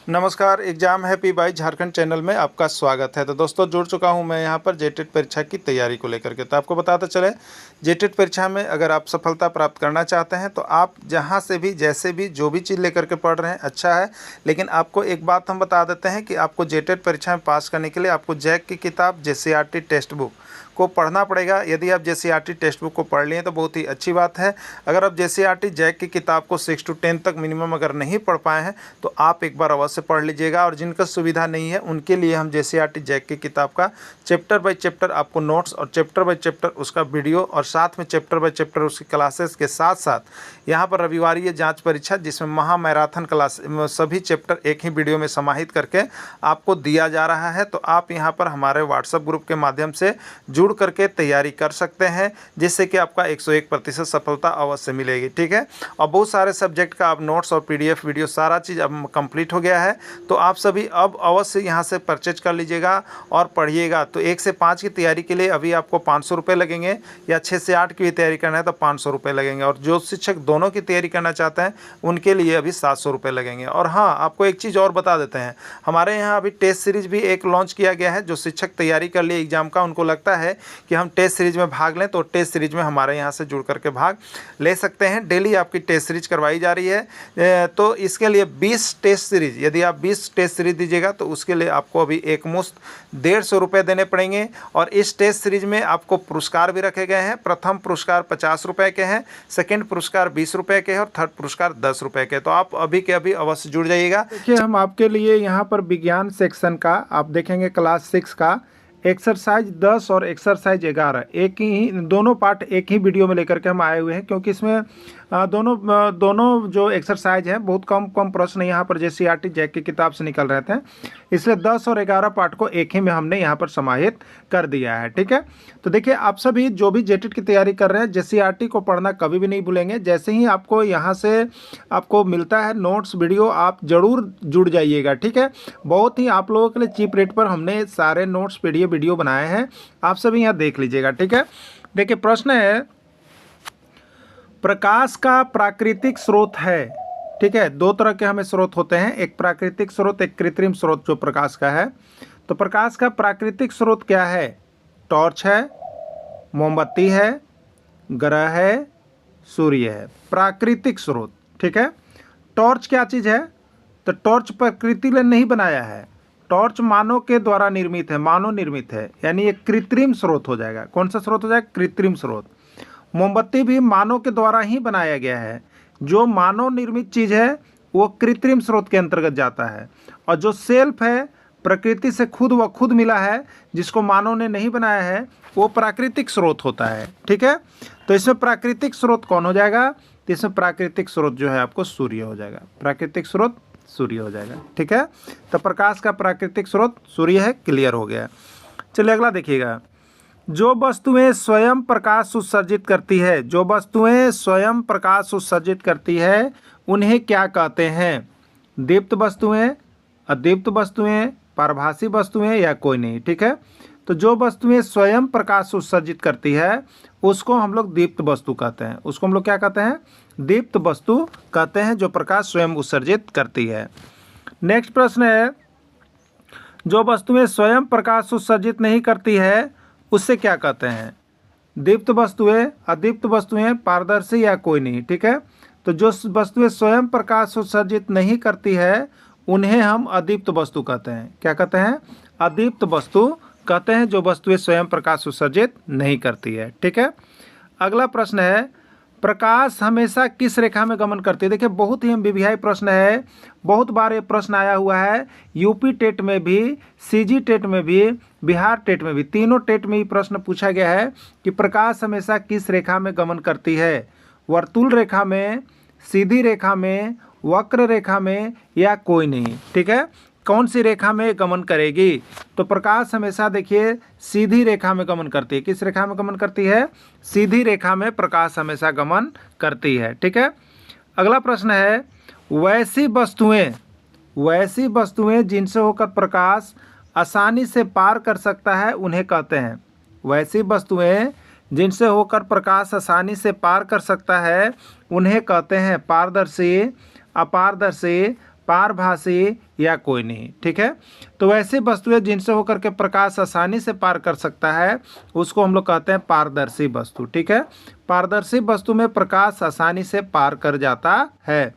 नमस्कार, exam happy by Jharkhand channel में आपका स्वागत है। तो दोस्तों जुड़ चुका हूं मैं यहां पर जेटेट परीक्षा की तैयारी को लेकर के। तो आपको बताते चले, जेटेट परीक्षा में अगर आप सफलता प्राप्त करना चाहते हैं तो आप जहां से भी जैसे भी जो भी चीज़ लेकर के पढ़ रहे हैं अच्छा है। लेकिन आपको एक बात हम बता देते हैं कि आपको जेटेट परीक्षा में पास करने के लिए आपको जैक की किताब जेसीईआरटी टेक्स्ट बुक को पढ़ना पड़ेगा। यदि आप जेसीईआरटी टेक्स्ट बुक को पढ़ लिए तो बहुत ही अच्छी बात है। अगर आप जेसीईआरटी जैक की किताब को 6 to 10 तक मिनिमम अगर नहीं पढ़ पाए हैं तो आप एक बार अवश्य पढ़ लीजिएगा। और जिनका सुविधा नहीं है उनके लिए हम जेसीईआरटी जैक की किताब का चैप्टर बाय चैप्टर आपको नोट्स और चैप्टर बाय चैप्टर उसका वीडियो और साथ में चैप्टर बाय चैप्टर उसकी क्लासेस के साथ साथ यहाँ पर रविवारीय जाँच परीक्षा जिसमें महा मैराथन क्लास सभी चैप्टर एक ही वीडियो में समाहित करके आपको दिया जा रहा है। तो आप यहाँ पर हमारे व्हाट्सएप ग्रुप के माध्यम से जुड़ करके तैयारी कर सकते हैं, जिससे कि आपका 101% सफलता अवश्य मिलेगी। ठीक है, और बहुत सारे सब्जेक्ट का अब नोट्स और पीडीएफ वीडियो सारा चीज़ अब कंप्लीट हो गया है। तो आप सभी अब अवश्य यहाँ से परचेज कर लीजिएगा और पढ़िएगा। तो 1 से 5 की तैयारी के लिए अभी आपको 500 रुपये लगेंगे, या 6 से 8 की भी तैयारी करना है तो 500 रुपये लगेंगे, और जो शिक्षक दोनों की तैयारी करना चाहते हैं उनके लिए अभी 700 रुपये लगेंगे। और हाँ, आपको एक चीज़ और बता देते हैं, हमारे यहाँ अभी टेस्ट सीरीज भी एक लॉन्च किया गया है। जो शिक्षक तैयारी कर लिए एग्जाम का, उनको लगता है कि हम टेस्ट सीरीज में भाग लें, तो टेस्ट सीरीज में हमारे यहाँ से जुड़ करके भाग ले सकते हैं। डेली आपकी टेस्ट सीरीज करवाई जा रही है। तो इसके लिए 20 टेस्ट सीरीज, यदि आप 20 टेस्ट सीरीज दीजिएगा तो उसके लिए आपको अभी एक मुश्त 150 रुपये देने पड़ेंगे। और इस टेस्ट सीरीज में आपको पुरस्कार भी रखे गए हैं। प्रथम पुरस्कार 50 रुपये के हैं, सेकेंड पुरस्कार 20 रुपये के हैं और थर्ड पुरस्कार 10 रुपये के। तो आप अभी के अभी अवश्य जुड़ जाइएगा। देखिए, हम आपके लिए यहाँ पर विज्ञान सेक्शन का आप देखेंगे क्लास 6 का एक्सरसाइज 10 और एक्सरसाइज 11 एक ही दोनों पार्ट एक ही वीडियो में लेकर के हम आए हुए हैं, क्योंकि इसमें दोनों जो एक्सरसाइज हैं बहुत कम प्रश्न यहाँ पर जेसीईआरटी जैक की किताब से निकल रहे थे, इसलिए 10 और 11 पार्ट को एक ही में हमने यहाँ पर समाहित कर दिया है। ठीक है, तो देखिए, आप सभी जो भी जेटेट की तैयारी कर रहे हैं जेसीईआरटी को पढ़ना कभी भी नहीं भूलेंगे। जैसे ही आपको यहाँ से आपको मिलता है नोट्स वीडियो, आप ज़रूर जुड़ जाइएगा। ठीक है, बहुत ही आप लोगों के लिए चीप रेट पर हमने सारे नोट्स पीडीएफ वीडियो बनाए हैं, आप सभी यहाँ देख लीजिएगा। ठीक है, देखिए, प्रश्न है, प्रकाश का प्राकृतिक स्रोत है। ठीक है, दो तरह के हमें स्रोत होते हैं, एक प्राकृतिक स्रोत, एक कृत्रिम स्रोत जो प्रकाश का है। तो प्रकाश का प्राकृतिक स्रोत क्या है? टॉर्च है, मोमबत्ती है, ग्रह है, सूर्य है। प्राकृतिक स्रोत। ठीक है, टॉर्च क्या चीज़ है? तो टॉर्च प्रकृति ने नहीं बनाया है, टॉर्च मानव के द्वारा निर्मित है, मानव निर्मित है, यानी ये कृत्रिम स्रोत हो जाएगा। कौन सा स्रोत हो जाएगा? कृत्रिम स्रोत। मोमबत्ती भी मानव के द्वारा ही बनाया गया है, जो मानव निर्मित चीज़ है वो कृत्रिम स्रोत के अंतर्गत जाता है। और जो सेल्फ है, प्रकृति से खुद मिला है, जिसको मानव ने नहीं बनाया है, वो प्राकृतिक स्रोत होता है। ठीक है, तो इसमें प्राकृतिक स्रोत कौन हो जाएगा? तो इसमें प्राकृतिक स्रोत जो है आपको सूर्य हो जाएगा। प्राकृतिक स्रोत सूर्य हो जाएगा। ठीक है, तो प्रकाश का प्राकृतिक स्रोत सूर्य है। क्लियर हो गया। चलिए अगला देखिएगा, जो वस्तुएं स्वयं प्रकाश उत्सर्जित करती है, जो वस्तुएं स्वयं प्रकाश उत्सर्जित करती है उन्हें क्या कहते हैं? दीप्त वस्तुएं, अदीप्त वस्तुएं, पारभासी वस्तुएं या कोई नहीं। ठीक है, तो जो वस्तुएं स्वयं प्रकाश उत्सर्जित करती है उसको हम लोग दीप्त वस्तु कहते हैं। उसको हम लोग क्या कहते हैं? दीप्त वस्तु कहते हैं, जो प्रकाश स्वयं उत्सर्जित करती है। नेक्स्ट प्रश्न है, जो वस्तुएं स्वयं प्रकाश उत्सर्जित नहीं करती है उससे क्या कहते हैं? दीप्त वस्तुएं, अदीप्त वस्तुएं, पारदर्शी या कोई नहीं। ठीक है, तो जो वस्तुएं स्वयं प्रकाश उत्सर्जित नहीं करती है उन्हें हम अदीप्त वस्तु कहते हैं। क्या कहते हैं? अदीप्त वस्तु कहते हैं, जो वस्तुएं स्वयं प्रकाश उत्सर्जित नहीं करती है। ठीक है, अगला प्रश्न है, प्रकाश हमेशा किस रेखा में गमन करती है? देखिए, बहुत ही एमबीबीआई प्रश्न है, बहुत बार ये प्रश्न आया हुआ है। यूपी टेट में भी, सीजी टेट में भी, बिहार टेट में भी, तीनों टेट में ही प्रश्न पूछा गया है कि प्रकाश हमेशा किस रेखा में गमन करती है? वर्तुल रेखा में, सीधी रेखा में, वक्र रेखा में या कोई नहीं। ठीक है, कौन सी रेखा में गमन करेगी? तो प्रकाश हमेशा देखिए सीधी रेखा में गमन करती है। किस रेखा में गमन करती है? सीधी रेखा में प्रकाश हमेशा गमन करती है। ठीक है, अगला प्रश्न है, वैसी वस्तुएं जिनसे होकर प्रकाश आसानी से पार कर सकता है उन्हें कहते हैं। वैसी वस्तुएं जिनसे होकर प्रकाश आसानी से पार कर सकता है उन्हें कहते हैं पारदर्शी, अपारदर्शी, पारभासी या कोई नहीं। ठीक है, तो वैसी वस्तुएं जिनसे होकर के प्रकाश आसानी से पार कर सकता है उसको हम लोग कहते हैं पारदर्शी वस्तु। ठीक है, पारदर्शी वस्तु में प्रकाश आसानी से पार कर जाता है।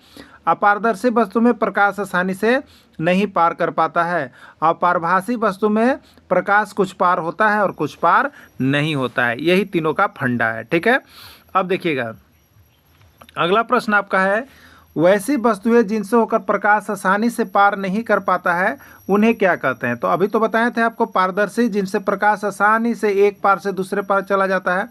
अपारदर्शी वस्तु में प्रकाश आसानी से नहीं पार कर पाता है। और पारभासी वस्तु में प्रकाश कुछ पार होता है और कुछ पार नहीं होता है। यही तीनों का फंडा है। ठीक है, अब देखिएगा अगला प्रश्न आपका है, वैसी वस्तुएं जिनसे होकर प्रकाश आसानी से पार नहीं कर पाता है उन्हें क्या कहते हैं। तो अभी तो बताए थे आपको पारदर्शी, जिनसे प्रकाश आसानी से एक पार से दूसरे पार चला जाता है।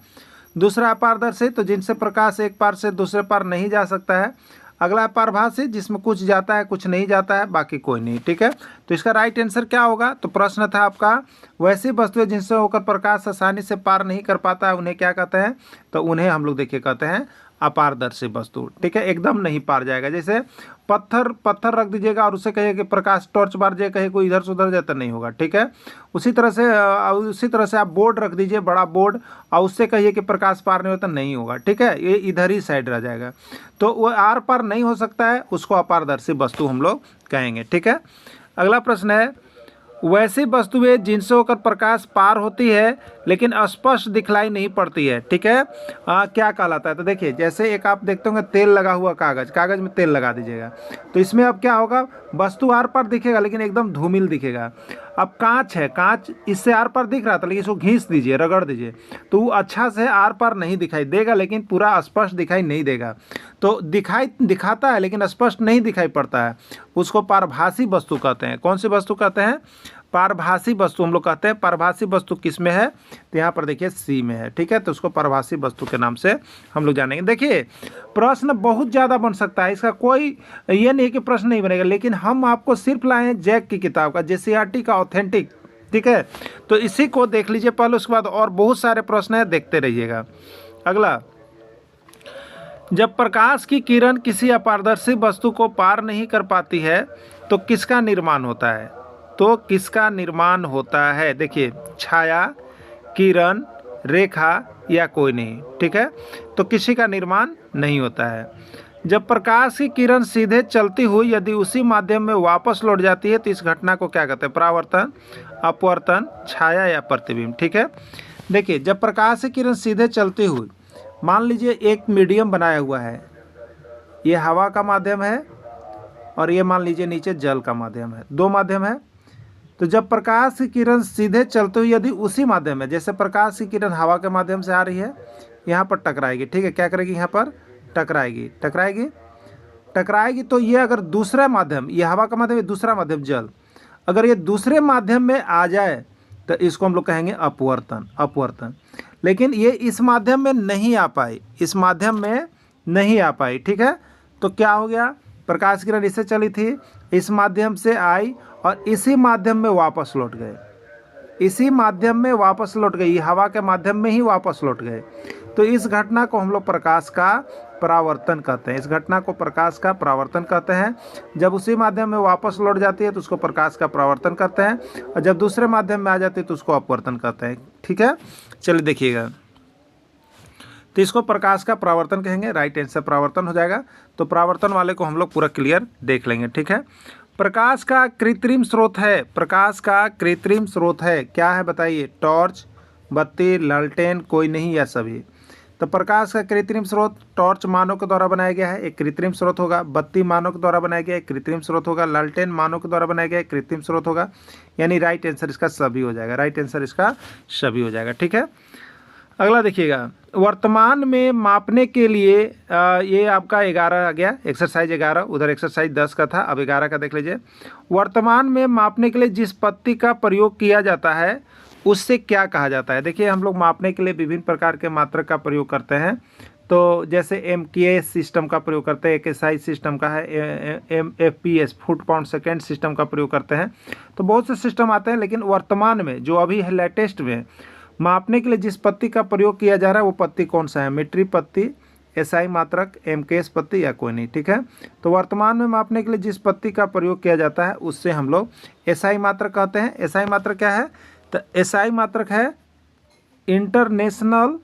दूसरा अपारदर्शी, तो जिनसे प्रकाश एक पार से दूसरे पार नहीं जा सकता है। अगला पारभासी, जिसमें कुछ जाता है कुछ नहीं जाता है, बाकी कोई नहीं। ठीक है, तो इसका राइट आंसर क्या होगा। तो प्रश्न था आपका, वैसी वस्तुएं जिनसे होकर प्रकाश आसानी से पार नहीं कर पाता है उन्हें क्या कहते हैं। तो उन्हें हम लोग देखिए कहते हैं अपारदर्शी वस्तु। ठीक है, एकदम नहीं पार जाएगा। जैसे पत्थर रख दीजिएगा और उसे कहिए कि प्रकाश टॉर्च मार जाए, कहीं कोई इधर से उधर जाता नहीं होगा। ठीक है, उसी तरह से आप बोर्ड रख दीजिए, बड़ा बोर्ड, और उससे कहिए कि प्रकाश पार नहीं होता, नहीं होगा। ठीक है, ये इधर ही साइड रह जाएगा। तो वो आर पार नहीं हो सकता है, उसको अपारदर्शी वस्तु हम लोग कहेंगे। ठीक है, अगला प्रश्न है, वैसी वस्तुएं जिनसे होकर प्रकाश पार होती है लेकिन स्पष्ट दिखलाई नहीं पड़ती है। ठीक है, क्या कहलाता है। तो देखिए, जैसे एक आप देखते होंगे तेल लगा हुआ कागज में तेल लगा दीजिएगा, तो इसमें अब क्या होगा, वस्तु आर पार दिखेगा लेकिन एकदम धूमिल दिखेगा। अब कांच है, कांच इससे आर पार दिख रहा था लेकिन इसको घींच दीजिए, रगड़ दीजिए, तो वो अच्छा से आर पार नहीं दिखाई देगा लेकिन पूरा स्पष्ट दिखाई नहीं देगा। तो दिखाता है लेकिन स्पष्ट नहीं दिखाई पड़ता है, उसको पारभासी वस्तु कहते हैं। कौन सी वस्तु कहते हैं, पारभासी वस्तु हम लोग कहते हैं। पारभासी वस्तु किस में है, तो यहाँ पर देखिए सी में है। ठीक है, तो उसको पारभासी वस्तु के नाम से हम लोग जानेंगे। देखिए प्रश्न बहुत ज़्यादा बन सकता है, इसका कोई ये नहीं कि प्रश्न नहीं बनेगा, लेकिन हम आपको सिर्फ लाए हैं जैक की किताब का, JCERT का ऑथेंटिक। ठीक है, तो इसी को देख लीजिए पहले, उसके बाद और बहुत सारे प्रश्न है, देखते रहिएगा। अगला, जब प्रकाश की किरण किसी अपारदर्शी वस्तु को पार नहीं कर पाती है तो किसका निर्माण होता है। तो किसका निर्माण होता है, देखिए छाया, किरण, रेखा या कोई नहीं। ठीक है, तो किसी का निर्माण नहीं होता है। जब प्रकाश की किरण सीधे चलती हुई यदि उसी माध्यम में वापस लौट जाती है तो इस घटना को क्या कहते हैं, परावर्तन, अपवर्तन, छाया या प्रतिबिंब। ठीक है, देखिए जब प्रकाश की किरण सीधे चलती हुई, मान लीजिए एक मीडियम बनाया हुआ है, ये हवा का माध्यम है और ये मान लीजिए नीचे जल का माध्यम है, दो माध्यम है। तो जब प्रकाश की किरण सीधे चलते हुए यदि उसी माध्यम में, जैसे प्रकाश की किरण हवा के माध्यम से आ रही है, यहाँ पर टकराएगी। ठीक है, क्या करेगी, यहाँ पर टकराएगी। तो ये अगर दूसरा माध्यम, ये हवा का माध्यम, ये दूसरा माध्यम जल, अगर ये दूसरे माध्यम में आ जाए तो इसको हम लोग कहेंगे अपवर्तन। लेकिन ये इस माध्यम में नहीं आ पाई, ठीक है, तो क्या हो गया, प्रकाश की किरण इससे चली थी, इस माध्यम से आई और इसी माध्यम में वापस लौट गए, हवा के माध्यम में ही वापस लौट गए। तो इस घटना को हम लोग प्रकाश का परावर्तन कहते हैं। जब उसी माध्यम में वापस लौट जाती है तो उसको प्रकाश का परावर्तन कहते हैं, और जब दूसरे माध्यम में आ जाती है तो उसको अपवर्तन कहते हैं। ठीक है, चलिए देखिएगा, तो इसको प्रकाश का परावर्तन कहेंगे, राइट आंसर परावर्तन हो जाएगा। तो परावर्तन वाले को हम लोग पूरा क्लियर देख लेंगे। ठीक है, प्रकाश का कृत्रिम स्रोत है, क्या है बताइए, टॉर्च, बत्ती, लालटेन, कोई नहीं या सभी। तो प्रकाश का कृत्रिम स्रोत टॉर्च मानव के द्वारा बनाया गया है, एक कृत्रिम स्रोत होगा। बत्ती मानव के द्वारा बनाया गया, एक कृत्रिम स्रोत होगा। लालटेन मानव के द्वारा बनाया गया, एक कृत्रिम स्रोत होगा। यानी राइट आंसर इसका सभी हो जाएगा। ठीक है, अगला देखिएगा, वर्तमान में मापने के लिए ये आपका 11 आ गया, एक्सरसाइज 11, उधर एक्सरसाइज 10 का था, अब 11 का देख लीजिए। वर्तमान में मापने के लिए जिस पत्ती का प्रयोग किया जाता है उससे क्या कहा जाता है। देखिए हम लोग मापने के लिए विभिन्न प्रकार के मात्रक का प्रयोग करते हैं, तो जैसे MKS सिस्टम का प्रयोग करते हैं, ASI सिस्टम का है, FPS foot pound second system का प्रयोग करते हैं। तो बहुत से सिस्टम आते हैं, लेकिन वर्तमान में जो अभी है लेटेस्ट में मापने के लिए जिस पत्ती का प्रयोग किया जा रहा है वो पत्ती कौन सा है, मीट्रिक पत्ती, SI मात्रक, MKS पत्ती या कोई नहीं। ठीक है, तो वर्तमान में मापने के लिए जिस पत्ती का प्रयोग किया जाता है उससे हम लोग SI मात्रक कहते हैं। SI मात्रक क्या है, तो SI मात्रक है इंटरनेशनल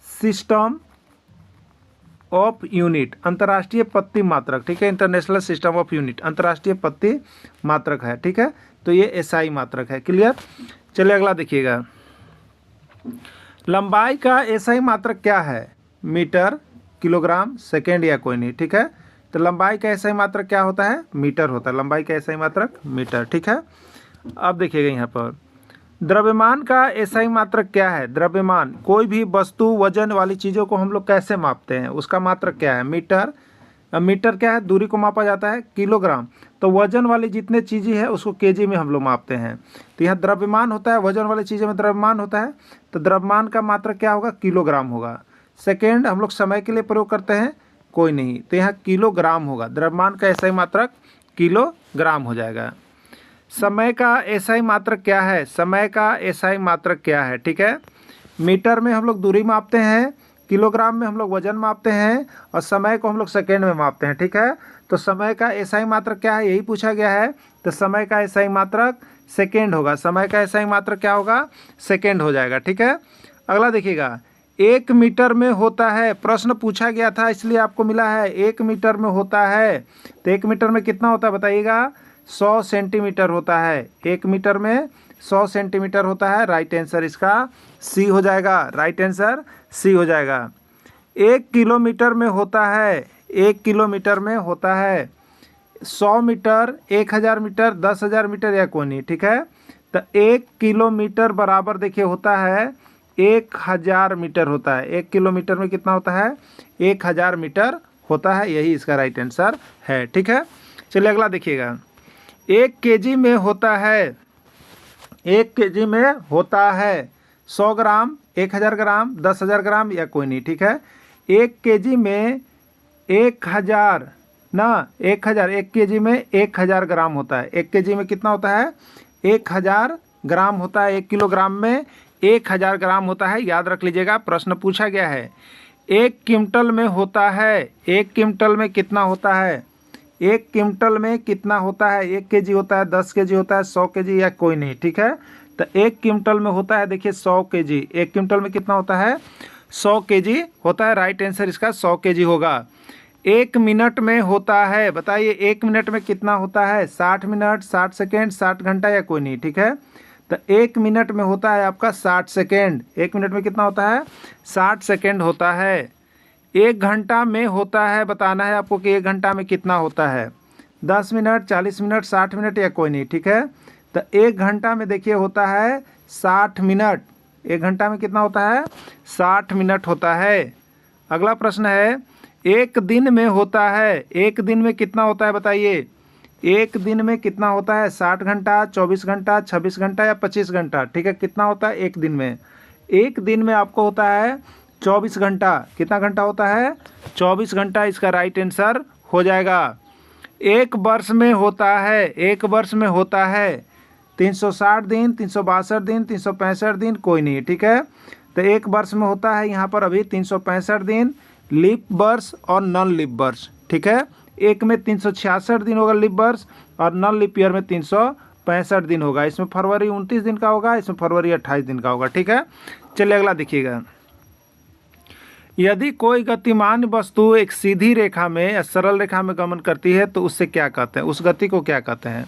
सिस्टम ऑफ यूनिट, अंतर्राष्ट्रीय पत्ती मात्रक, ठीक है, इंटरनेशनल सिस्टम ऑफ यूनिट, अंतर्राष्ट्रीय पत्ती मात्रक है, ठीक है, तो ये एसआई मात्रक है। क्लियर। चलिए अगला देखिएगा, लंबाई का एसआई मात्रक क्या है? मीटर, किलोग्राम, सेकेंड या कोई नहीं, ठीक है। तो लंबाई का एसआई मात्रक क्या होता है? मीटर होता है, लंबाई का एसआई मात्रक मीटर, ठीक है। अब देखिएगा यहाँ पर द्रव्यमान का एसआई मात्रक क्या है? द्रव्यमान, कोई भी वस्तु वजन वाली चीज़ों को हम लोग कैसे मापते हैं, उसका मात्रक क्या है? मीटर। मीटर क्या है? दूरी को मापा जाता है। किलोग्राम, तो वजन वाली जितने चीज़ें हैं उसको केजी में हम लोग मापते हैं। तो यहाँ द्रव्यमान होता है, वजन वाली चीज़ों में द्रव्यमान होता है, तो द्रव्यमान का मात्रक क्या होगा? किलोग्राम होगा। सेकेंड हम लोग समय के लिए प्रयोग करते हैं, कोई नहीं, तो यहाँ किलोग्राम होगा। द्रव्यमान का एसआई मात्रक किलोग्राम हो जाएगा। समय का एसआई मात्रक क्या है? समय का एसआई मात्रक क्या है? ठीक है, मीटर में हम लोग दूरी मापते हैं, किलोग्राम में हम लोग वजन मापते हैं, और समय को हम लोग सेकेंड में मापते हैं, ठीक है। तो समय का एसआई मात्रक क्या है, यही पूछा गया है, तो समय का एसआई मात्रक सेकेंड होगा। समय का एसआई मात्रक क्या होगा? सेकेंड हो जाएगा, ठीक है। अगला देखिएगा, 1 मीटर में होता है, प्रश्न पूछा गया था इसलिए आपको मिला है, 1 मीटर में होता है, तो 1 मीटर में कितना होता है बताइएगा? 100 सेंटीमीटर होता है। 1 मीटर में 100 सेंटीमीटर होता है, राइट आंसर इसका सी हो जाएगा, राइट आंसर सी हो जाएगा। 1 किलोमीटर में होता है, 1 किलोमीटर में होता है 100 मीटर, 1000 मीटर, 10,000 मीटर या कोई नहीं, ठीक है। तो 1 किलोमीटर बराबर देखिए होता है 1000 मीटर होता है। 1 किलोमीटर में कितना होता है? 1000 मीटर होता है, यही इसका राइट आंसर है, ठीक है। चलिए अगला देखिएगा, 1 केजी में होता है, 1 केजी में होता है 100 ग्राम, 1000 ग्राम, 10,000 ग्राम या कोई नहीं, ठीक है। 1 केजी में 1000 ना, 1000, 1 केजी में 1000 ग्राम होता है। 1 केजी में कितना होता है? 1000 ग्राम होता है। 1 किलोग्राम में 1000 ग्राम होता है, याद रख लीजिएगा, प्रश्न पूछा गया है। 1 क्विंटल में होता है, 1 क्विंटल में कितना होता है? 1 क्विंटल में कितना होता है? 1 केजी होता है, 10 केजी होता है, 100 केजी या कोई नहीं, ठीक है। तो 1 क्विंटल में होता है, देखिए 100 केजी। 1 क्विंटल में कितना होता है? 100 केजी होता है, राइट आंसर इसका 100 केजी होगा। 1 मिनट में होता है, बताइए 1 मिनट में कितना होता है? 60 मिनट, 60 सेकेंड, 60 घंटा या कोई नहीं, ठीक है। तो 1 मिनट में होता है आपका 60 सेकेंड। 1 मिनट में कितना होता है? 60 सेकेंड होता है। 1 घंटा में होता है, बताना है आपको कि 1 घंटा में कितना होता है? 10 मिनट, 40 मिनट, 60 मिनट या कोई नहीं, ठीक है। तो 1 घंटा में देखिए होता है 60 मिनट। 1 घंटा में कितना होता है? 60 मिनट होता है। अगला प्रश्न है, 1 दिन में होता है, 1 दिन में कितना होता है बताइए? 1 दिन में कितना होता है? 60 घंटा, 24 घंटा, 26 घंटा या 25 घंटा, ठीक है। कितना होता है 1 दिन में? 1 दिन में आपको होता है 24 घंटा। कितना घंटा होता है? 24 घंटा, इसका राइट आंसर हो जाएगा। 1 वर्ष में होता है, 1 वर्ष में होता है 360 दिन, 362 दिन, 365 दिन, कोई नहीं, ठीक है। तो 1 वर्ष में होता है यहाँ पर अभी 365 दिन, लीप वर्ष और नॉन लीप वर्ष, ठीक है। एक में 366 दिन होगा लीप वर्ष, और नॉन लीप ईयर में 365 दिन होगा। इसमें फरवरी 29 दिन का होगा, इसमें फरवरी 28 दिन का होगा, ठीक है। चलिए अगला देखिएगा, यदि कोई गतिमान वस्तु एक सीधी रेखा में या सरल रेखा में गमन करती है तो उससे क्या कहते हैं? उस गति को क्या कहते हैं?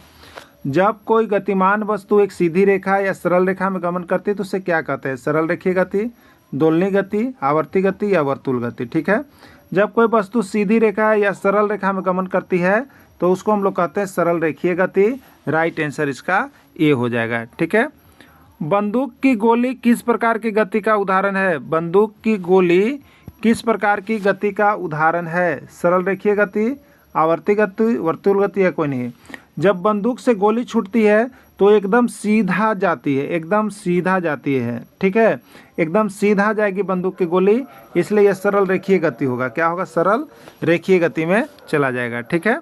जब कोई गतिमान वस्तु एक सीधी रेखा या सरल रेखा में गमन करती है तो उससे क्या कहते हैं? सरल रेखीय गति, दोलनी गति, आवर्ती गति या वर्तुल गति, ठीक है। जब कोई वस्तु सीधी रेखा या सरल रेखा में गमन करती है तो उसको हम लोग कहते हैं सरल रेखीय गति, राइट आंसर इसका ए हो जाएगा, ठीक है। बंदूक की गोली किस प्रकार की गति का उदाहरण है? बंदूक की गोली किस प्रकार की गति का उदाहरण है? सरल रेखीय गति, आवर्ती गति, वर्तुल गति या कोई नहीं। जब बंदूक से गोली छूटती है तो एकदम सीधा जाती है, एकदम सीधा जाती है, ठीक है। एकदम सीधा जाएगी बंदूक की गोली, इसलिए यह सरल रेखीय गति होगा। क्या होगा? सरल रेखीय गति में चला जाएगा, ठीक है।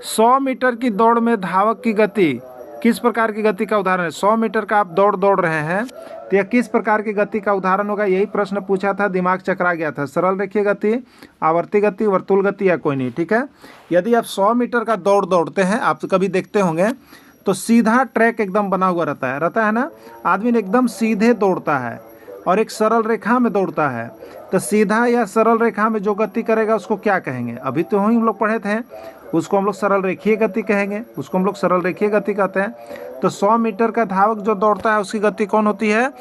100 मीटर की दौड़ में धावक की गति किस प्रकार की गति का उदाहरण है? 100 मीटर का आप दौड़ रहे हैं तो यह किस प्रकार की गति का उदाहरण होगा? यही प्रश्न पूछा था, दिमाग चकरा गया था। सरल रेखीय गति, आवर्ती गति, वर्तुल गति या कोई नहीं, ठीक है। यदि आप 100 मीटर का दौड़ते हैं, आप तो कभी देखते होंगे, तो सीधा ट्रैक एकदम बना हुआ रहता है ना, आदमी ने एकदम सीधे दौड़ता है। और एक सरल रेखा में दौड़ता है, तो सीधा या सरल रेखा में जो गति करेगा उसको क्या कहेंगे? अभी तो हम लोग पढ़े थे, उसको हम लोग सरल रेखीय गति कहेंगे, उसको हम लोग सरल रेखीय गति कहते हैं। तो 100 मीटर का धावक जो दौड़ता है उसकी गति कौन होती है?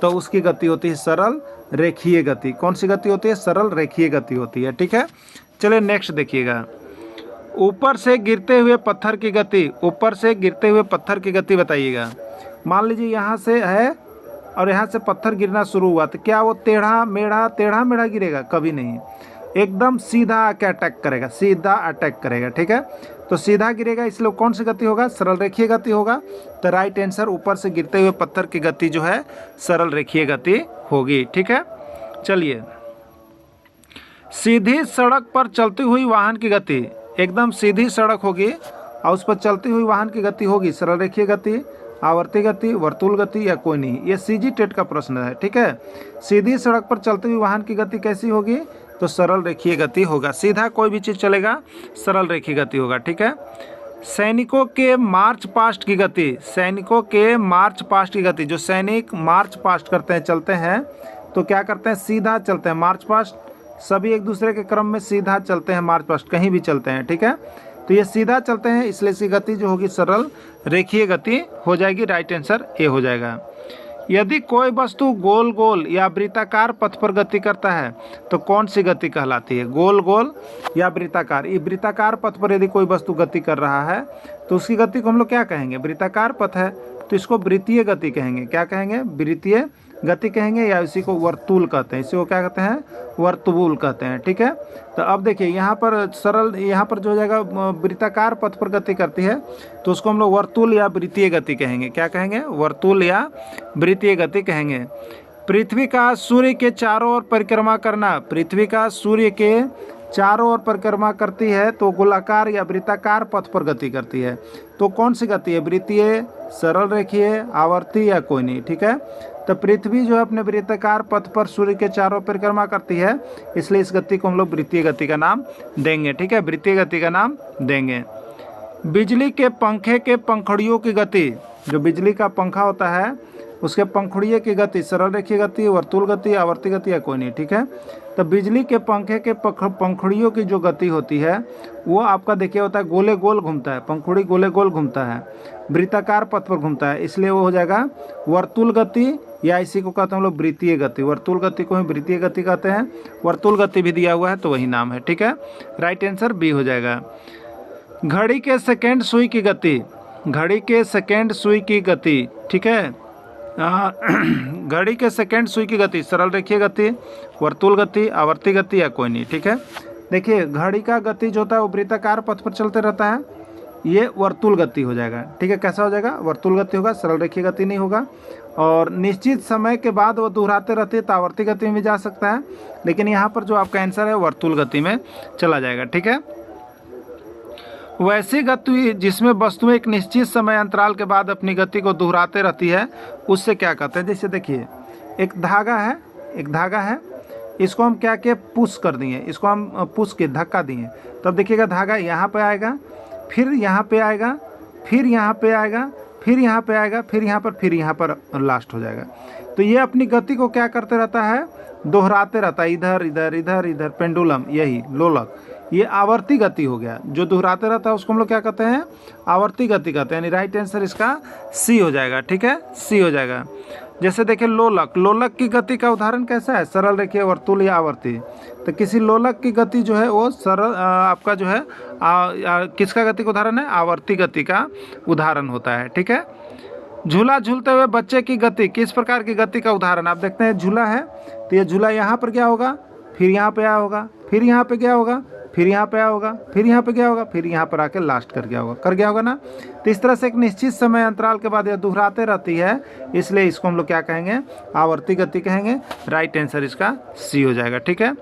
तो उसकी गति होती है सरल रेखीय गति। कौन सी गति होती है? सरल रेखीय गति होती है। ठीक है, चलिए नेक्स्ट देखिएगा। ऊपर से गिरते हुए पत्थर की गति, ऊपर से गिरते हुए पत्थर की गति बताइएगा। मान लीजिए यहाँ से है और यहाँ से पत्थर गिरना शुरू हुआ, तो क्या वो टेढ़ा मेढ़ा गिरेगा? कभी नहीं, एकदम सीधा आके अटैक करेगा, सीधा अटैक करेगा। ठीक है, तो सीधा गिरेगा, इसलिए कौन सी गति होगा? सरल रेखीय गति होगा। तो राइट आंसर ऊपर से गिरते हुए पत्थर की गति जो है सरल रेखीय गति होगी। ठीक है, चलिए। सीधी सड़क पर चलती हुई वाहन की गति, एकदम सीधी सड़क होगी और उस पर चलती हुई वाहन की गति होगी सरल रेखीय गति, आवर्ती गति, वर्तुल गति या कोई नहीं। ये सीजी टेट का प्रश्न है। ठीक है, सीधी सड़क पर चलती हुई वाहन की गति कैसी होगी? तो सरल रेखीय गति होगा। सीधा कोई भी चीज़ चलेगा सरल रेखीय गति होगा। ठीक है, सैनिकों के मार्च पास्ट की गति, सैनिकों के मार्च पास्ट की गति, जो सैनिक मार्च पास्ट करते हैं, चलते हैं, तो क्या करते हैं? सीधा चलते हैं, मार्च पास्ट। सभी एक दूसरे के क्रम में सीधा चलते हैं, मार्च पास्ट कहीं भी चलते हैं। ठीक है, तो ये सीधा चलते हैं, इसलिए इसकी गति जो होगी सरल रेखीय गति हो जाएगी। राइट आंसर ए हो जाएगा। यदि कोई वस्तु गोल गोल या वृत्ताकार पथ पर गति करता है तो कौन सी गति कहलाती है? गोल गोल या वृत्ताकार। ये वृत्ताकार पथ पर यदि कोई वस्तु गति कर रहा है तो उसकी गति को हम लोग क्या कहेंगे? वृत्ताकार पथ है तो इसको वृत्तीय गति कहेंगे। क्या कहेंगे? वृत्तीय गति कहेंगे, या इसी को वर्तुल कहते हैं। इसी को क्या कहते हैं? वर्तुल कहते हैं। ठीक है, तो अब देखिए यहाँ पर सरल, यहाँ पर जो हो जाएगा वृत्ताकार पथ पर गति करती है तो उसको हम लोग वर्तुल या वृत्तीय गति कहेंगे। क्या कहेंगे? वर्तुल या वृत्तीय गति कहेंगे। पृथ्वी का सूर्य के चारों ओर परिक्रमा करना, पृथ्वी का सूर्य के चारों ओर परिक्रमा करती है तो गोलाकार या वृत्ताकार पथ पर गति करती है। तो कौन सी गति है? वृत्तीय, सरल रेखीय, आवर्ती या कोई नहीं। ठीक है, तो पृथ्वी जो है अपने वृत्ताकार पथ पर सूर्य के चारों परिक्रमा करती है, इसलिए इस गति को हम लोग वृत्तीय गति का नाम देंगे। ठीक है, वृत्तीय गति का नाम देंगे। बिजली के पंखे के पंखुड़ियों की गति, जो बिजली का पंखा होता है उसके पंखुड़ियों की गति सरल रेखीय गति, वर्तुल गति, आवर्ती गति या कोई नहीं। ठीक है, तो बिजली के पंखे के पंखुड़ियों की जो गति होती है वो आपका देखिए होता है गोले गोल घूमता है, पंखुड़ी गोले गोल घूमता है, वृत्ताकार पथ पर घूमता है, इसलिए वो हो जाएगा वर्तुल गति, या इसी को कहते हैं हम लोग वृत्तीय गति। वर्तुल गति को ही वृत्तीय गति कहते हैं, वर्तुल गति भी दिया हुआ है तो वही नाम है। ठीक है, राइट आंसर बी हो जाएगा। घड़ी के सेकेंड सुई की गति, घड़ी के सेकेंड सुई की गति। ठीक है, घड़ी के सेकेंड सुई की गति सरल रेखीय गति, वर्तुल गति, आवर्ती गति या कोई नहीं। ठीक है, देखिए घड़ी का गति जो होता है वो वृत्ताकार पथ पर चलते रहता है, ये वर्तुल गति हो जाएगा। ठीक है, कैसा हो जाएगा? वर्तुल गति होगा, सरल रेखीय गति नहीं होगा। और निश्चित समय के बाद वो दोहराते रहती है तो आवर्ती गति में भी जा सकता है, लेकिन यहाँ पर जो आपका आंसर है वर्तुल गति में चला जाएगा। ठीक है, वैसी गति जिसमें वस्तुएं एक निश्चित समय अंतराल के बाद अपनी गति को दोहराते रहती है उससे क्या कहते हैं? जैसे देखिए एक धागा है, एक धागा है, इसको हम क्या किए? पुश कर दिए, इसको हम पुश के धक्का दिए, तब देखिएगा धागा यहाँ पे आएगा, फिर यहाँ पे आएगा, फिर यहाँ पे आएगा, फिर यहाँ पे आएगा, फिर यहाँ पर लास्ट हो जाएगा। तो ये अपनी गति को क्या करते रहता है? दोहराते रहता है, इधर इधर इधर इधर, पेंडुलम, यही लोलक, ये आवर्ती गति हो गया। जो दोहराते रहता है उसको हम लोग क्या कहते हैं? आवर्ती गति कहते हैं। यानी राइट आंसर इसका सी हो जाएगा। ठीक है, सी हो जाएगा। जैसे देखिए लोलक, लोलक की गति का उदाहरण कैसा है? सरल रेखीय, वर्तुल या आवर्ती। तो किसी लोलक की गति जो है वो सरल आपका जो है किसका गति का उदाहरण है? आवर्ती गति का उदाहरण होता है। ठीक है, झूला झूलते हुए बच्चे की गति किस प्रकार की गति का उदाहरण? आप देखते हैं झूला है तो ये झूला यहाँ पर क्या होगा, फिर यहाँ पे आया होगा, फिर यहाँ पे क्या होगा, फिर यहाँ पे आया होगा, फिर यहाँ पे क्या होगा, फिर यहाँ पर आके लास्ट कर गया होगा ना। तो इस तरह से एक निश्चित समय अंतराल के बाद यह दोहराते रहती है, इसलिए इसको हम लोग क्या कहेंगे? आवर्ती गति कहेंगे। राइट आंसर इसका सी हो जाएगा। ठीक है,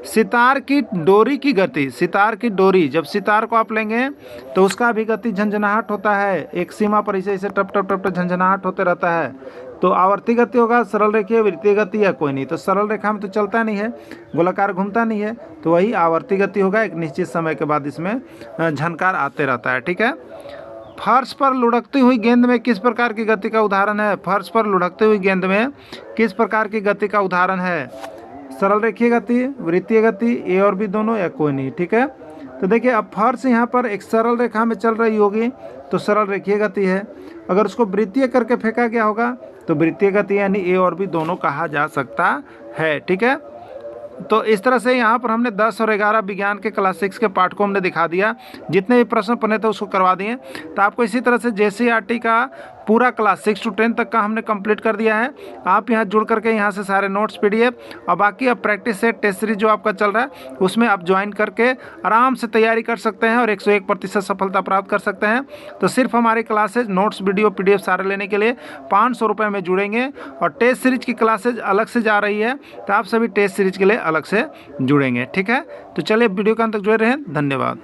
सितार की डोरी की गति, सितार की डोरी, जब सितार को आप लेंगे तो उसका भी गति झंझनाहट होता है, एक सीमा पर इसे टप टप टप टप झंझनाहट होते रहता है। तो आवर्ती गति होगा, सरल रेखीय, वृत्तीय गति या कोई नहीं। तो सरल रेखा में तो चलता नहीं है, गोलाकार घूमता नहीं है, तो वही आवर्ती गति होगा। एक निश्चित समय के बाद इसमें झनकार आते रहता है। ठीक है, फर्श पर लुढ़कती हुई गेंद में किस प्रकार की गति का उदाहरण है? फर्श पर लुढ़कती हुई गेंद में किस प्रकार की गति का उदाहरण है? सरल रेखीय गति, वृत्तीय गति, ए और बी दोनों, या कोई नहीं। ठीक है, तो देखिए अब फर्श यहाँ पर एक सरल रेखा में चल रही होगी तो सरल रेखीय गति है। अगर उसको वृत्तीय करके फेंका गया होगा तो वृत्तीय गति, यानी ए और बी दोनों कहा जा सकता है। ठीक है, तो इस तरह से यहाँ पर हमने 10 और 11 विज्ञान के क्लास 6 के पार्ट को हमने दिखा दिया। जितने भी प्रश्न बने थे उसको करवा दिए। तो आपको इसी तरह से JCERT का पूरा क्लास 6 to 10 तक का हमने कंप्लीट कर दिया है। आप यहाँ जुड़ करके यहाँ से सारे नोट्स PDF और बाकी अब प्रैक्टिस सेट टेस्ट सीरीज जो आपका चल रहा है उसमें आप ज्वाइन करके आराम से तैयारी कर सकते हैं और 101% सफलता प्राप्त कर सकते हैं। तो सिर्फ हमारी क्लासेज नोट्स वीडियो PDF सारे लेने के लिए 500 रुपये में जुड़ेंगे और टेस्ट सीरीज की क्लासेज अलग से जा रही है, तो आप सभी टेस्ट सीरीज के लिए अलग से जुड़ेंगे। ठीक है, तो चलिए वीडियो के अंत तक जुड़े रहें। धन्यवाद।